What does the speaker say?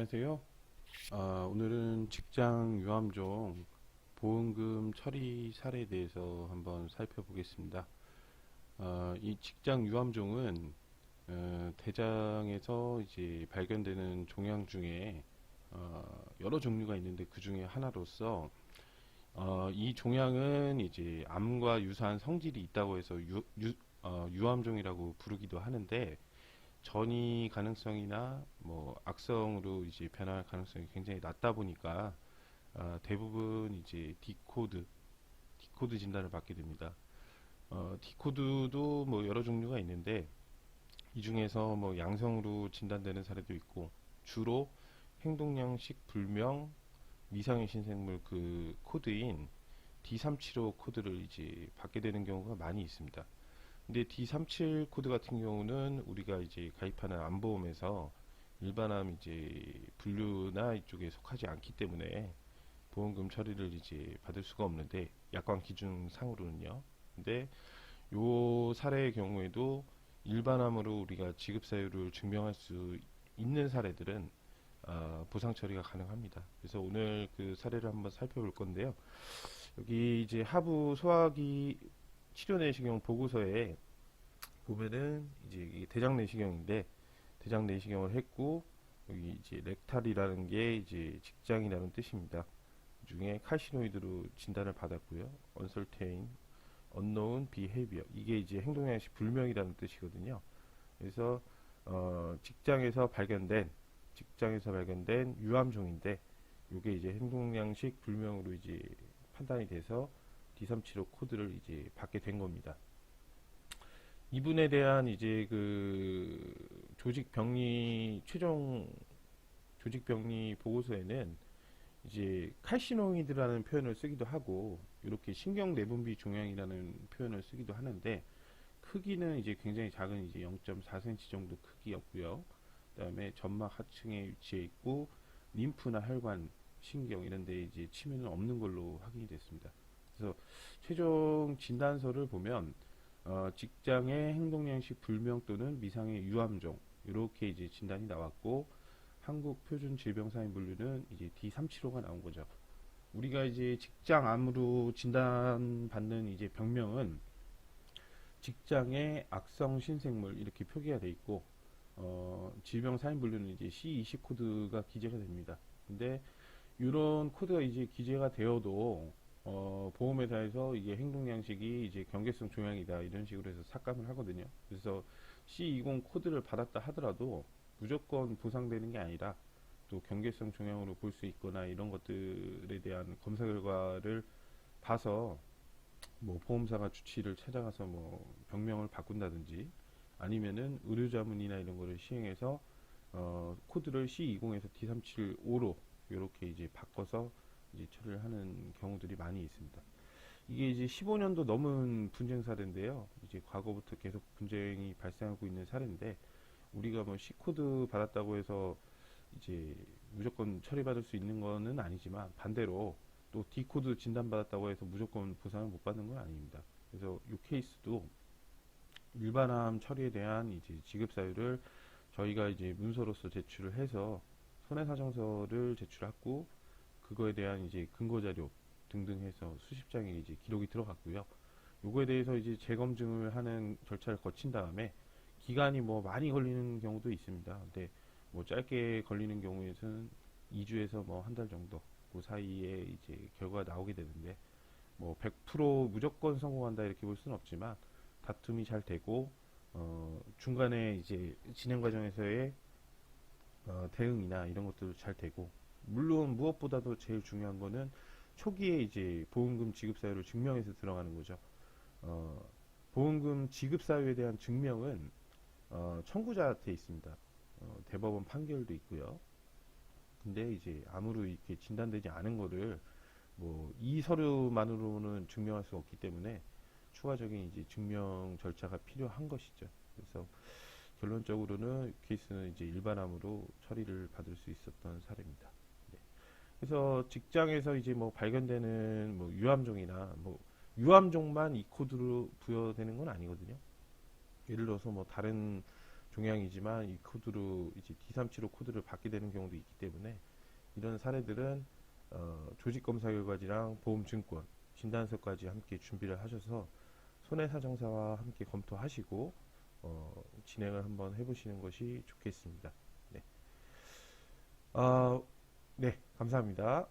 안녕하세요. 오늘은 직장 유암종 보험금 처리 사례에 대해서 한번 살펴보겠습니다. 이 직장 유암종은 대장에서 이제 발견되는 종양 중에 여러 종류가 있는데 그 중에 하나로서 이 종양은 이제 암과 유사한 성질이 있다고 해서 유암종이라고 부르기도 하는데, 전이 가능성이나 뭐 악성으로 이제 변할 가능성이 굉장히 낮다 보니까 대부분 이제 디코드 진단을 받게 됩니다. 디코드도 뭐 여러 종류가 있는데, 이 중에서 뭐 양성으로 진단되는 사례도 있고, 주로 행동양식 불명 미상의 신생물 그 코드인 D375 코드를 이제 받게 되는 경우가 많이 있습니다. 근데 D37 코드 같은 경우는 우리가 이제 가입하는 암보험에서 일반암 이제 분류나 이쪽에 속하지 않기 때문에 보험금 처리를 이제 받을 수가 없는데, 약관 기준 상으로는요. 근데 요 사례의 경우에도 일반암으로 우리가 지급 사유를 증명할 수 있는 사례들은 보상 처리가 가능합니다. 그래서 오늘 그 사례를 한번 살펴볼 건데요. 여기 이제 하부 소화기 치료 내시경 보고서에 보면은 이제 이게 대장 내시경인데, 대장 내시경을 했고, 여기 이제 렉탈이라는 게 이제 직장이라는 뜻입니다. 그 중에 칼시노이드로 진단을 받았고요. 언설테인, 언노운 비헤비어, 이게 이제 행동양식 불명이라는 뜻이거든요. 그래서 직장에서 발견된 유암종인데, 이게 이제 행동양식 불명으로 이제 판단이 돼서 D375 코드를 이제 받게 된 겁니다. 이분에 대한 이제 그 최종 조직 병리 보고서에는 이제 칼시노이드라는 표현을 쓰기도 하고, 이렇게 신경 내분비 종양이라는 표현을 쓰기도 하는데, 크기는 이제 굉장히 작은 이제 0.4cm 정도 크기였고요. 그다음에 점막 하층에 위치해 있고, 림프나 혈관, 신경 이런 데 이제 치매는 없는 걸로 확인이 됐습니다. 그래서 최종 진단서를 보면 직장의 행동양식 불명 또는 미상의 유암종, 이렇게 이제 진단이 나왔고, 한국 표준 질병사인 분류는 이제 D375가 나온 거죠. 우리가 이제 직장암으로 진단받는 이제 병명은 직장의 악성 신생물 이렇게 표기가 돼 있고, 질병 사인 분류는 이제 C20 코드가 기재가 됩니다. 근데 이런 코드가 이제 기재가 되어도 보험회사에서 이게 행동양식이 이제 경계성 종양이다 이런 식으로 해서 삭감을 하거든요. 그래서 C20 코드를 받았다 하더라도 무조건 보상되는 게 아니라, 또 경계성 종양으로 볼 수 있거나 이런 것들에 대한 검사 결과를 봐서 뭐 보험사가 주치의를 찾아가서 뭐 병명을 바꾼다든지, 아니면은 의료자문이나 이런 거를 시행해서 코드를 C20에서 D375로 이렇게 이제 바꿔서 이제 처리를 하는 경우들이 많이 있습니다. 이게 이제 15년도 넘은 분쟁 사례인데요. 이제 과거부터 계속 분쟁이 발생하고 있는 사례인데, 우리가 뭐 C코드 받았다고 해서 이제 무조건 처리받을 수 있는 거는 아니지만, 반대로 또 D코드 진단받았다고 해서 무조건 보상을 못 받는 건 아닙니다. 그래서 이 케이스도 일반암 처리에 대한 이제 지급 사유를 저희가 이제 문서로서 제출을 해서 손해사정서를 제출하고, 그거에 대한 이제 근거 자료 등등 해서 수십 장의 이제 기록이 들어갔고요. 요거에 대해서 이제 재검증을 하는 절차를 거친 다음에 기간이 뭐 많이 걸리는 경우도 있습니다. 근데 뭐 짧게 걸리는 경우에는 2주에서 뭐 한 달 정도 그 사이에 이제 결과가 나오게 되는데, 뭐 100% 무조건 성공한다 이렇게 볼 수는 없지만, 다툼이 잘 되고 중간에 이제 진행 과정에서의 대응이나 이런 것도 잘 되고, 물론 무엇보다도 제일 중요한 거는 초기에 이제 보험금 지급 사유를 증명해서 들어가는 거죠. 보험금 지급 사유에 대한 증명은 청구자한테 있습니다. 대법원 판결도 있고요. 근데 이제 암으로 이렇게 진단되지 않은 거를 뭐 이 서류만으로는 증명할 수 없기 때문에 추가적인 이제 증명 절차가 필요한 것이죠. 그래서 결론적으로는 케이스는 이제 일반암으로 처리를 받을 수 있었던 사례입니다. 네. 그래서 직장에서 이제 뭐 발견되는 뭐 유암종이나 뭐 유암종만 이 코드로 부여되는 건 아니거든요. 예를 들어서 뭐 다른 종양이지만 이 코드로 이제 D375 코드를 받게 되는 경우도 있기 때문에 이런 사례들은 조직 검사 결과지랑 보험증권, 진단서까지 함께 준비를 하셔서 손해사정사와 함께 검토하시고 진행을 한번 해보시는 것이 좋겠습니다. 네, 네, 감사합니다.